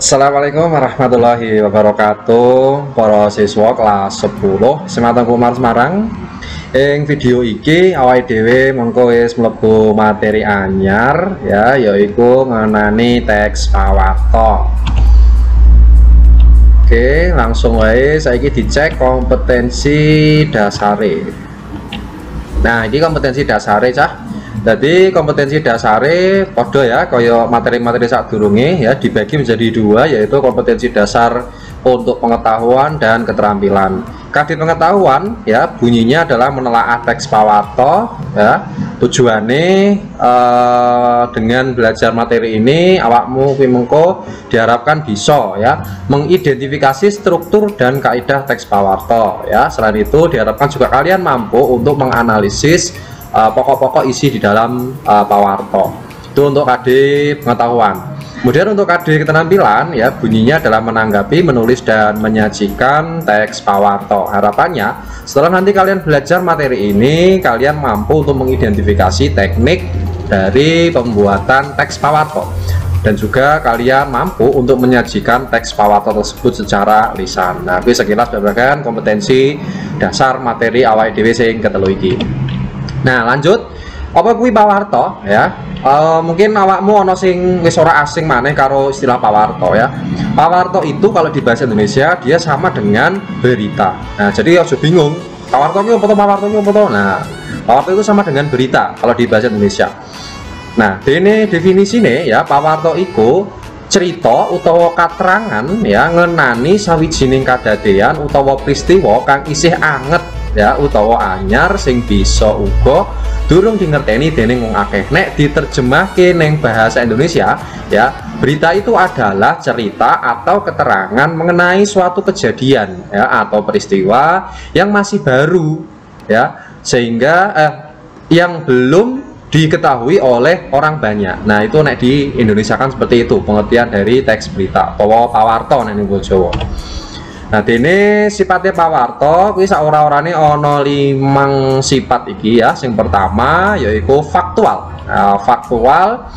Assalamualaikum warahmatullahi wabarakatuh. Para siswa kelas 10 Sematang Kumar Semarang. Ing video iki awake dhewe mengko wis mlebu materi anyar ya, yaiku ngenani teks pawarta. Oke, langsung wae saiki dicek kompetensi dasare. Nah, ini kompetensi dasare cah. Jadi kompetensi dasare podo ya, kaya materi-materi sadurunge ya, dibagi menjadi dua, yaitu kompetensi dasar untuk pengetahuan dan keterampilan. Kadit pengetahuan ya, bunyinya adalah menelaah teks pawarta ya. Tujuannya dengan belajar materi ini awakmu mengko diharapkan bisa ya mengidentifikasi struktur dan kaidah teks pawarta ya. Selain itu diharapkan juga kalian mampu untuk menganalisis pokok-pokok isi di dalam pawarta. Itu untuk KD pengetahuan. Kemudian untuk KD keterampilan ya, bunyinya adalah menanggapi, menulis dan menyajikan teks pawarta. Harapannya setelah nanti kalian belajar materi ini, kalian mampu untuk mengidentifikasi teknik dari pembuatan teks pawarta, dan juga kalian mampu untuk menyajikan teks pawarta tersebut secara lisan. Nah, ini sekilas bagian kompetensi dasar materi awake dhewe sing ketelu iki. Nah, lanjut, apa kuwi pawarta ya? Mungkin awakmu ono sing wis ora asing maneh karo istilah pawarta ya. Pawarta itu kalau di bahasa Indonesia dia sama dengan berita. Nah, jadi aja bingung. Pawarta iki apa to, pawarta iki apa to? Nah, pawarta itu sama dengan berita kalau di bahasa Indonesia. Nah, dene definisine ya, pawarta iku cerita utawa katerangan ya ngenani sawijining kadadean utawa peristiwa kang isih anget ya utawa anyar sing bisa uga durung dingerteni dening wong akeh. Nek diterjemahke ning bahasa Indonesia ya, berita itu adalah cerita atau keterangan mengenai suatu kejadian ya atau peristiwa yang masih baru ya, sehingga yang belum diketahui oleh orang banyak. Nah, itu nek di Indonesia kan seperti itu pengertian dari teks berita utawa pawarta ning Jawa. Nah, dene sifatnya pawarta kuwi saora-orane ana 5 sifat iki ya. Yang pertama yaitu faktual. Nah, faktual.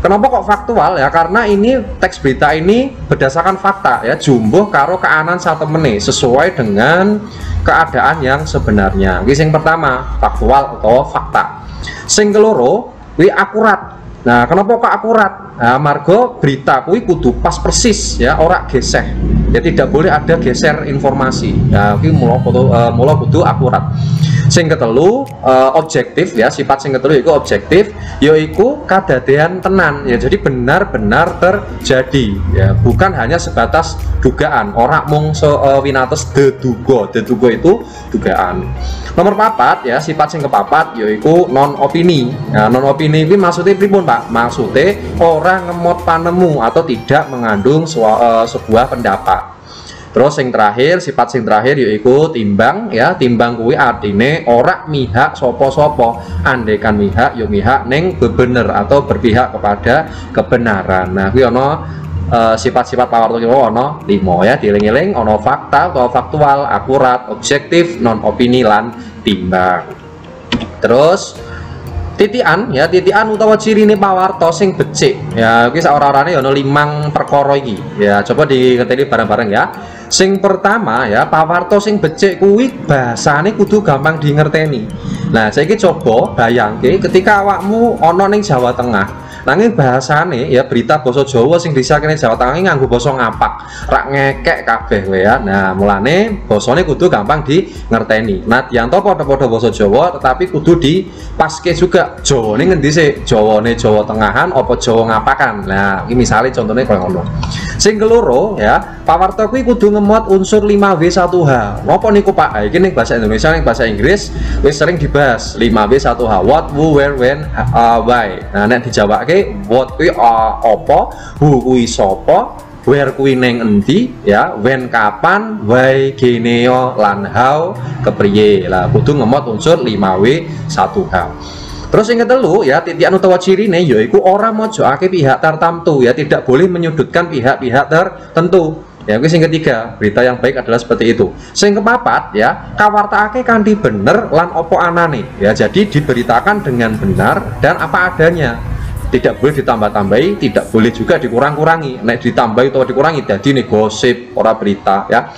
Kenapa kok faktual ya? Karena ini teks berita ini berdasarkan fakta ya, jumbuh karo keanan satu menit sesuai dengan keadaan yang sebenarnya. Kuwi sing pertama, faktual atau fakta. Sing keloro kuwi akurat. Nah, kenapa kok akurat? Nah, margo berita kuwi kudu pas persis ya, ora geseh. Ya, tidak boleh ada geser informasi. Nah, kuwi mula kudu akurat. Sing ketelu objektif ya, sifat sing ketelu iku objektif, yaiku kadadean tenan ya, jadi benar-benar terjadi ya, bukan hanya sebatas dugaan, ora mung winates deduga itu dugaan. Nomor 4 ya, sifat sing kepapat yaiku non opini. Nah, non opini ini maksudnya pripun Pak? Maksudnya orang ngemot panemu atau tidak mengandung sebuah pendapat. Terus yang terakhir, sifat yang terakhir yaitu timbang ya. Timbang kuwi artine ora mihak sopo-sopo, andekan mihak yo mihak neng bebener atau berpihak kepada kebenaran. Nah, kuwi ono sifat-sifat pawarta iki ono 5 ya, dieling-eling. Ono fakta atau faktual, akurat, objektif, non opini lan timbang. Terus titian ya, titian utawa cirine pawarta sing becik ya, iki saora-orane ana 5 perkara iki ya, coba dingerteni bareng-bareng ya. Sing pertama ya, pawarta sing becik kuwi bahasane kudu gampang dingerteni. Nah, saiki coba bayangke ketika awakmu ana ning Jawa Tengah, nanging bahasane ya berita basa Jawa sing disakene Jawa Tengah nganggo basa ngapak, rak ngekek kabeh kowe ya. Nah, mulane basane kudu gampang dingerteni. Nadyanto padha-padha basa Jawa tetapi kudu dipaske juga. Jawane ngendi sih? Jawane Jawa Tengahan apa Jawa ngapakan? Nah, iki misale contohnya koyo ngono. Sing keloro ya, pawarta kuwi kudu ngemot unsur 5W1H. Napa niku Pak? Iki ning bahasa Indonesia, ning bahasa Inggris wis sering dibahas 5W1H. What, who, where, when, why. Nah, nek dijawabke what kuwi apa, who kuwi sapa, where kuwi ning endi ya, when kapan, why geneo lan how kepriye. Lah kudu ngemot unsur 5W1H. Terus yang ketelu ya, titian utawa cirine yaiku ora mojokake pihak tertentu ya, tidak boleh menyudutkan pihak-pihak tertentu. Ya, yang ketiga, berita yang baik adalah seperti itu. Sing kepapat ya, kawartaake kanthi bener lan opo anane ya, jadi diberitakan dengan benar dan apa adanya. tidak boleh ditambah-tambahi, tidak boleh juga dikurang-kurangi. Nek ditambahi atau dikurangi jadi nih gosip, ora berita ya.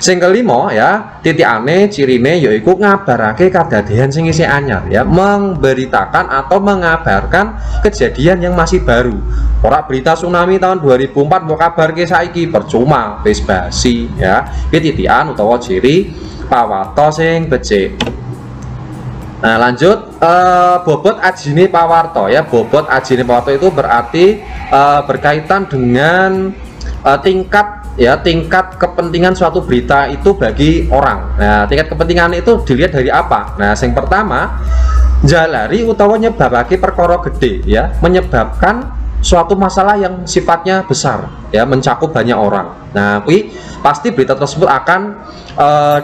Sing kelima ya, titikane cirine yaiku ngabarake kadadean sing isih anyar ya, memberitakan atau mengabarkan kejadian yang masih baru. Ora berita tsunami tahun 2004 mau kabarke saiki percuma, wis basi ya. Iki titikan utawa ciri pawarta sing becik. Nah lanjut, bobot ajine pawarta ya. Bobot ajine pawarta itu berarti berkaitan dengan tingkat kepentingan suatu berita itu bagi orang. Nah tingkat kepentingan itu dilihat dari apa? Nah yang pertama, jalari utawa nyebabake perkara gede ya, menyebabkan suatu masalah yang sifatnya besar ya, mencakup banyak orang. Nah kui pasti berita tersebut akan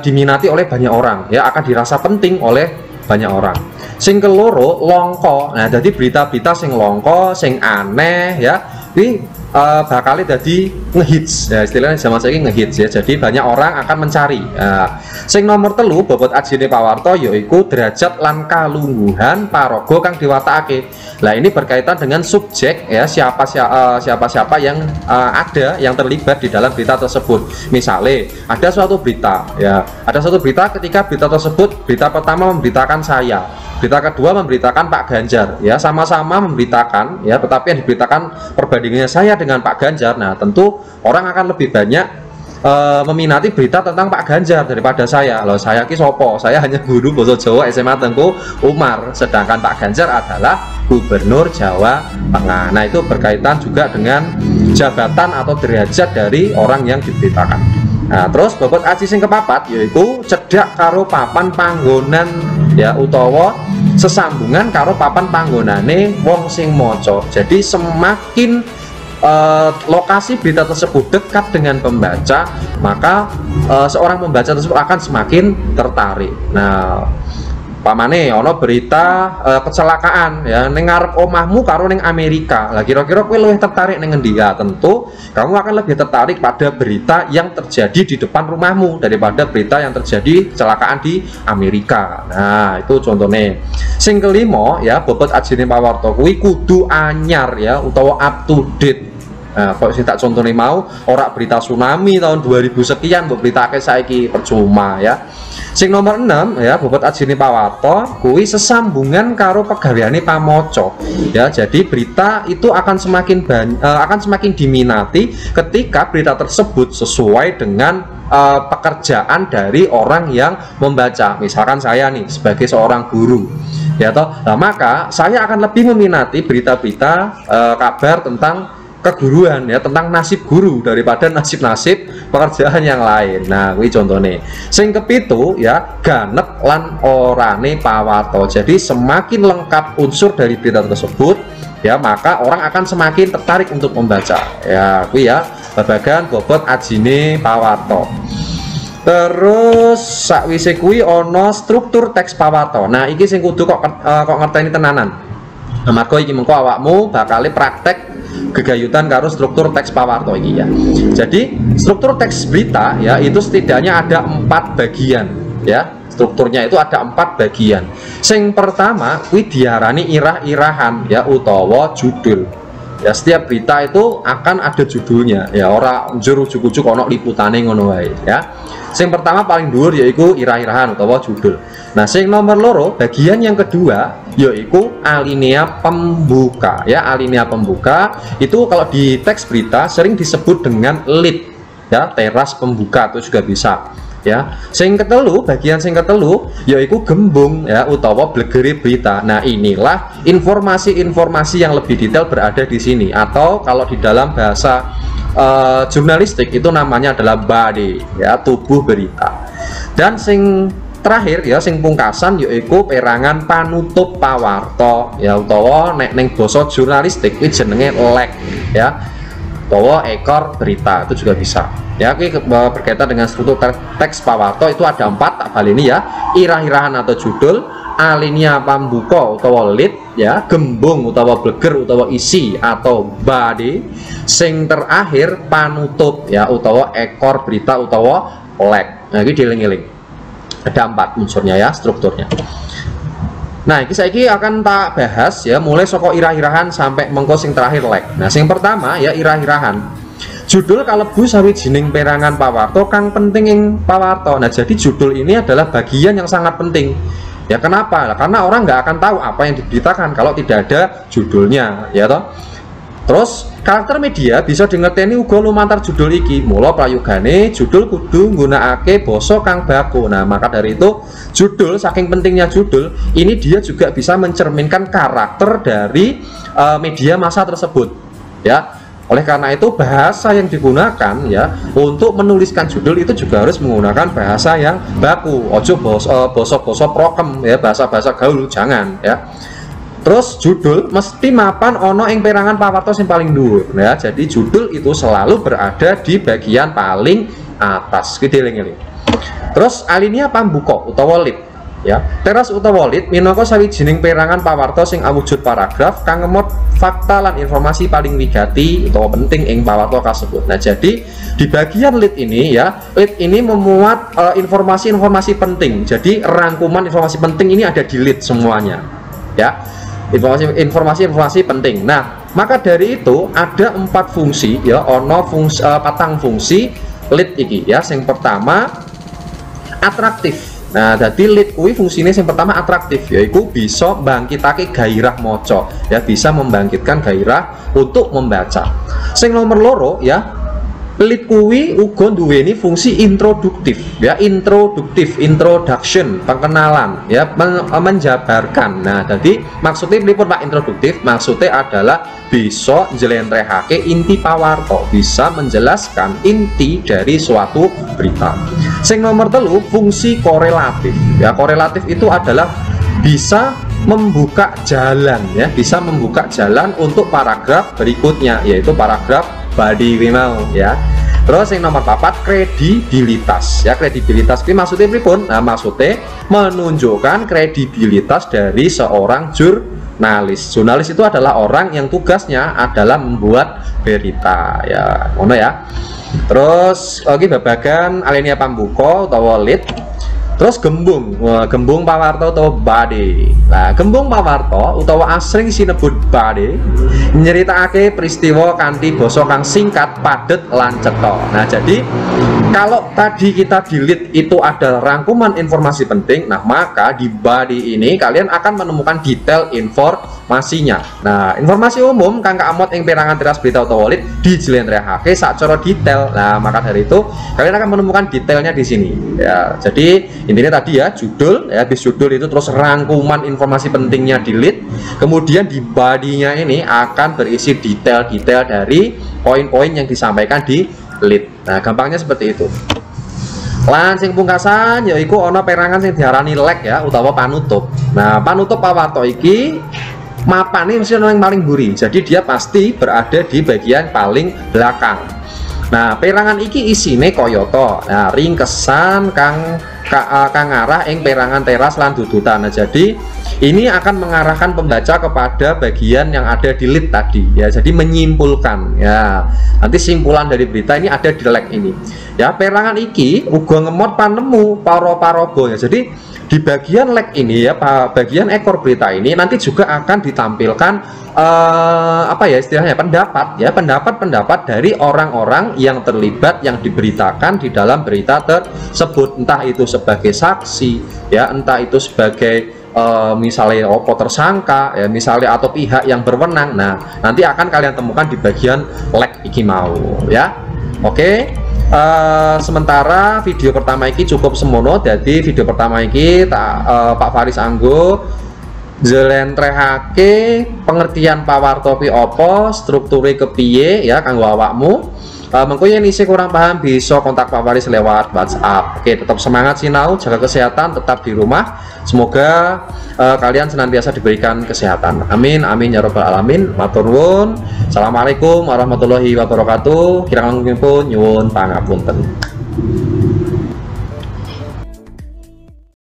diminati oleh banyak orang ya, akan dirasa penting oleh banyak orang. Sing keloro longko. Nah jadi berita-berita sing longko, sing aneh ya, kui bakal jadi ngehits ya, istilahnya zaman saiki ngehits ya, jadi banyak orang akan mencari. Nah, sing nomor telu bobot ajine pawarta yaiku derajat lan kalungguhan paraga kang diwatakake. Nah ini berkaitan dengan subjek ya, siapa yang ada yang terlibat di dalam berita tersebut. Misalnya ada suatu berita ya, ada suatu berita, ketika berita tersebut, berita pertama memberitakan saya, berita kedua memberitakan Pak Ganjar ya, sama-sama memberitakan ya, tetapi yang diberitakan perbandingannya saya dengan Pak Ganjar. Nah tentu orang akan lebih banyak meminati berita tentang Pak Ganjar daripada saya. Loh saya ki sopo, saya hanya guru bahasa Jawa SMA Tengku Umar, sedangkan Pak Ganjar adalah Gubernur Jawa Tengah. Nah itu berkaitan juga dengan jabatan atau derajat dari orang yang diberitakan. Nah terus bobot aji sing kepapat yaiku cedhak karo papan panggonan ya, utawa sesambungan karo papan panggonane wong sing maca. Jadi semakin lokasi berita tersebut dekat dengan pembaca, maka seorang pembaca tersebut akan semakin tertarik. Nah pamane ono berita kecelakaan ya ning ngarep omahmu karo ning Amerika. Lah kira-kira kowe luwih tertarik ning endi? Ya tentu kamu akan lebih tertarik pada berita yang terjadi di depan rumahmu daripada berita yang terjadi kecelakaan di Amerika. Nah itu contohnya. Sing kelima ya, bobot ajine pawarta kuwi kudu anyar ya, utawa up to date. Nah, kalau saya tak contohnya mau ora berita tsunami tahun 2000 sekian mbok beritake saiki percuma ya. Sing nomor 6 ya, bobot ajine pawarta kuwi sesambungan karo pegaweane pamaca ya. Jadi berita itu akan semakin diminati ketika berita tersebut sesuai dengan pekerjaan dari orang yang membaca. Misalkan saya nih sebagai seorang guru ya toh, nah maka saya akan lebih meminati berita-berita kabar tentang keguruan ya, tentang nasib guru daripada nasib-nasib pekerjaan yang lain. Nah kuwi contohnya. Sing kepitu ya, ganep lan orane pawarta. Jadi semakin lengkap unsur dari berita tersebut ya, maka orang akan semakin tertarik untuk membaca ya. Kuwi ya babagan bobot ajine pawarta. Terus sakwise kuwi ana struktur teks pawarta. Nah iki sing kudu kok ngerteni tenanan. Amarga iki mengko awakmu bakal praktek gegayutan karo struktur teks pawarta iki ya. Jadi struktur teks berita ya itu setidaknya ada 4 bagian ya. Strukturnya itu ada 4 bagian. Sing pertama kuwi diarani irah-irahan ya, utawa judul. Ya setiap berita itu akan ada judulnya ya, ora njur ujug-ujug ana liputane ngono wae ya. Sing pertama paling dhuwur yaiku irah-irahan utawa judul. Nah sing nomor loro bagian yang kedua yaiku alinea pembuka ya. Alinea pembuka itu kalau di teks berita sering disebut dengan lead ya, teras pembuka itu juga bisa ya. Sing ketelu, bagian sing ketelu yaiku gembung ya, utawa blegere berita. Nah inilah informasi-informasi yang lebih detail berada di sini, atau kalau di dalam bahasa jurnalistik itu namanya adalah body ya, tubuh berita. Dan sing terakhir ya, sing pungkasan yaiku perangan panutup pawarta ya, utawa nek ning basa jurnalistik iki jenenge leg ya, utawa ekor berita itu juga bisa ya. Ini berkaitan dengan struktur teks pawarta itu ada 4, tak bal ini ya. Irah-irahan atau judul, alinea pambuka utawa lead ya, gembung utawa bleger utawa isi atau body, sing terakhir panutup ya, utawa ekor berita utawa leg. Nah ini dieling-eling ada 4 unsurnya ya, strukturnya. Nah, iki saiki akan tak bahas ya, mulai soko irah-irahan sampai mengko sing terakhir leg. Nah, sing pertama ya irah-irahan. Judul kalebu sawijining perangan pawarta kang penting ing pawarta. Nah, jadi judul ini adalah bagian yang sangat penting. Ya kenapa? Karena orang nggak akan tahu apa yang diberitakan kalau tidak ada judulnya, ya toh. Terus karakter media bisa dingerteni uga lumantar judul iki. Mula prayogane judul kudu nggunakake basa kang baku. Nah, maka dari itu judul, saking pentingnya judul, ini dia juga bisa mencerminkan karakter dari media massa tersebut. Ya. Oleh karena itu bahasa yang digunakan ya untuk menuliskan judul itu juga harus menggunakan bahasa yang baku. Ojo basa-basa prokem ya, bahasa-bahasa gaul jangan ya. Terus judul mesti mapan ono ing perangan pawarta sing paling dhuwur ya. Jadi judul itu selalu berada di bagian paling atas. Kidieling-eling. Terus alinea pambuka utawa lead ya. Teras utawa lead minangka sawijining perangan pawarta sing awujud paragraf kang ngemot fakta lan informasi paling wigati utawa penting ing pawarta kasebut. Nah, jadi di bagian lead ini ya, lead ini memuat informasi-informasi penting. Jadi rangkuman informasi penting ini ada di lead semuanya. Ya. Informasi penting. Nah, maka dari itu ada 4 fungsi ya, ono fungsi patang fungsi lead iki ya. Yang pertama atraktif. Nah, jadi lead kuwi fungsinya yang pertama atraktif, yaitu bisa bangkitake gairah maca ya, bisa membangkitkan gairah untuk membaca. Sing nomor loro ya, lead kuwi uga duweni fungsi introduktif ya, introduction, pengenalan ya, menjabarkan. Nah, jadi maksudnya pripun Pak introduktif? Maksudnya adalah bisa njlentrehake inti pawarta, bisa menjelaskan inti dari suatu berita. Sing nomor telu fungsi korelatif ya, korelatif itu adalah bisa membuka jalan ya, bisa membuka jalan untuk paragraf berikutnya, yaitu paragraf body mau ya. Terus yang nomor 4 kredibilitas ya, kredibilitas ini maksudnya pripun? Nah, maksudnya menunjukkan kredibilitas dari seorang jurnalis. Jurnalis itu adalah orang yang tugasnya adalah membuat berita ya, ngono ya. Terus lagi babagan alinea pambuka utawa lead. Terus gembung, gembung pawarta utawa bade. Nah, gembung pawarta utawa asring sinebut bade nyeritakake peristiwa kanthi basa kang singkat, padet lan cetha. Nah, jadi kalau tadi kita di lead itu ada rangkuman informasi penting, nah maka di body ini kalian akan menemukan detail informasinya. Nah, informasi umum kang kaamot ing perangan teras berita utawa lead dijlentrehake sacara detail. Nah, maka dari itu kalian akan menemukan detailnya di sini. Ya, jadi intinya tadi ya judul ya, habis judul itu terus rangkuman informasi pentingnya di lead, kemudian di body-nya ini akan berisi detail-detail dari poin-poin yang disampaikan di lead. Nah, gampangnya seperti itu. Lan sing pungkasan yaiku ana perangan sing diarani leg ya utawa panutup. Nah, panutup pawarta iki mapane mesti ana yang paling mburi. Jadi dia pasti berada di bagian paling belakang. Nah, perangan iki isine kayata. Nah, ringkesan kang arah ing perangan teras lan dudutan. Nah, jadi ini akan mengarahkan pembaca kepada bagian yang ada di lead tadi ya, jadi menyimpulkan ya, nanti simpulan dari berita ini ada di leg ini ya. Perangan iki uga ngemot panemu paraga ya, jadi di bagian leg ini ya, bagian ekor berita ini nanti juga akan ditampilkan apa ya istilahnya, pendapat dari orang-orang yang terlibat, yang diberitakan di dalam berita tersebut, entah itu sebagai saksi ya, entah itu sebagai misalnya tersangka ya, misalnya atau pihak yang berwenang. Nah, nanti akan kalian temukan di bagian leg iki mau ya. Oke. Sementara video pertama ini cukup semono. Jadi video pertama ini Pak Faris Anggo njlentrehake pengertian pawarta pi apa, strukture kepiye ya kanggo awakmu. Mengko yen isih kurang paham bisa kontak Pak Faris lewat WhatsApp. Oke, tetap semangat sinau, jaga kesehatan, tetap di rumah. Semoga kalian senantiasa diberikan kesehatan. Amin amin ya robbal alamin. Matur nuwun. Assalamualaikum warahmatullahi wabarakatuh. Kirang langkung nyuwun pangapunten.